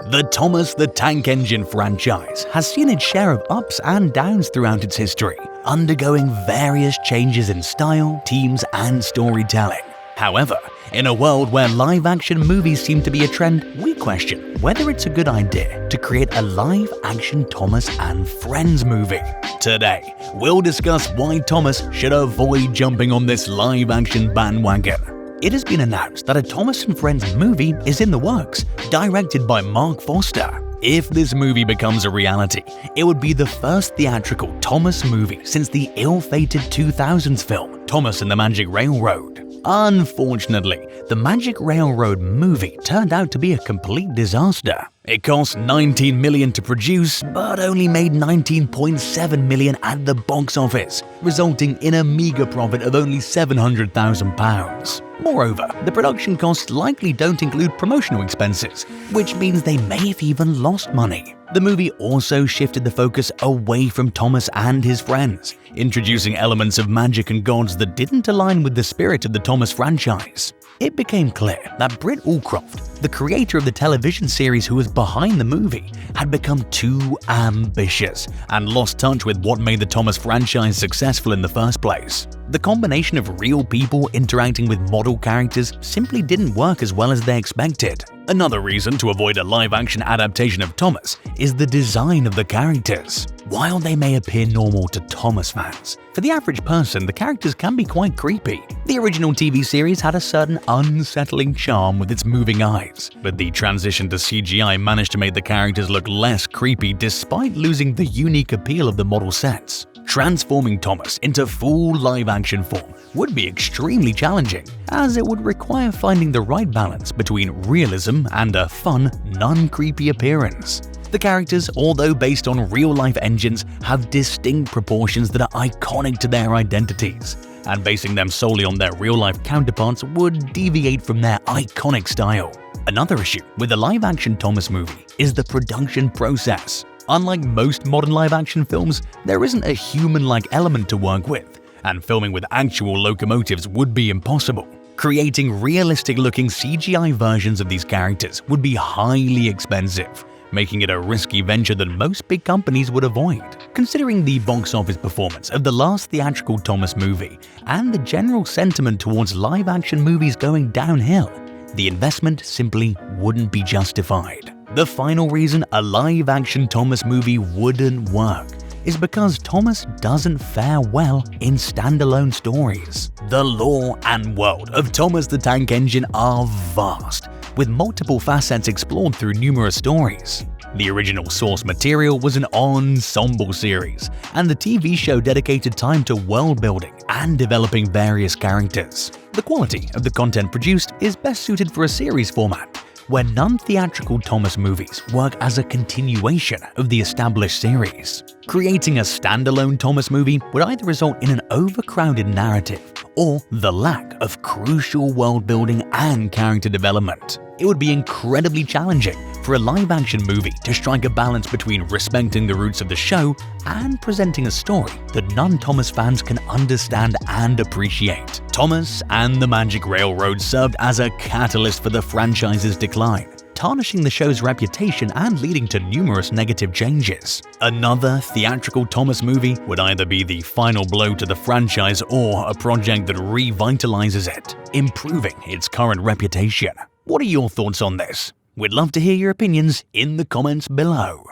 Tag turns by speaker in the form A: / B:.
A: The Thomas the Tank Engine franchise has seen its share of ups and downs throughout its history, undergoing various changes in style, themes, and storytelling. However, in a world where live-action movies seem to be a trend, we question whether it's a good idea to create a live-action Thomas and Friends movie. Today, we'll discuss why Thomas should avoid jumping on this live-action bandwagon. It has been announced that a Thomas and Friends movie is in the works, directed by Mark Foster. If this movie becomes a reality, it would be the first theatrical Thomas movie since the ill-fated 2000s film Thomas and the Magic Railroad. Unfortunately, the Magic Railroad movie turned out to be a complete disaster. It cost $19 million to produce, but only made $19.7 million at the box office, resulting in a meager profit of only £700,000. Moreover, the production costs likely don't include promotional expenses, which means they may have even lost money. The movie also shifted the focus away from Thomas and his friends, introducing elements of magic and gods that didn't align with the spirit of the Thomas franchise. It became clear that Britt Allcroft, the creator of the television series who was behind the movie, had become too ambitious and lost touch with what made the Thomas franchise successful in the first place. The combination of real people interacting with model characters simply didn't work as well as they expected. Another reason to avoid a live-action adaptation of Thomas is the design of the characters. While they may appear normal to Thomas fans, for the average person the characters can be quite creepy. The original TV series had a certain unsettling charm with its moving eyes, but the transition to CGI managed to make the characters look less creepy despite losing the unique appeal of the model sets. Transforming Thomas into full live-action form would be extremely challenging, as it would require finding the right balance between realism and a fun, non-creepy appearance. The characters, although based on real-life engines, have distinct proportions that are iconic to their identities, and basing them solely on their real-life counterparts would deviate from their iconic style. Another issue with the live-action Thomas movie is the production process. Unlike most modern live-action films, there isn't a human-like element to work with, and filming with actual locomotives would be impossible. Creating realistic-looking CGI versions of these characters would be highly expensive, making it a risky venture that most big companies would avoid. Considering the box office performance of the last theatrical Thomas movie and the general sentiment towards live-action movies going downhill, the investment simply wouldn't be justified. The final reason a live-action Thomas movie wouldn't work is because Thomas doesn't fare well in standalone stories. The lore and world of Thomas the Tank Engine are vast, with multiple facets explored through numerous stories. The original source material was an ensemble series, and the TV show dedicated time to world building and developing various characters. The quality of the content produced is best suited for a series format, where non-theatrical Thomas movies work as a continuation of the established series. Creating a standalone Thomas movie would either result in an overcrowded narrative or the lack of crucial world building and character development. It would be incredibly challenging for a live-action movie to strike a balance between respecting the roots of the show and presenting a story that non-Thomas fans can understand and appreciate. Thomas and the Magic Railroad served as a catalyst for the franchise's decline, tarnishing the show's reputation and leading to numerous negative changes. Another theatrical Thomas movie would either be the final blow to the franchise or a project that revitalizes it, improving its current reputation. What are your thoughts on this? We'd love to hear your opinions in the comments below.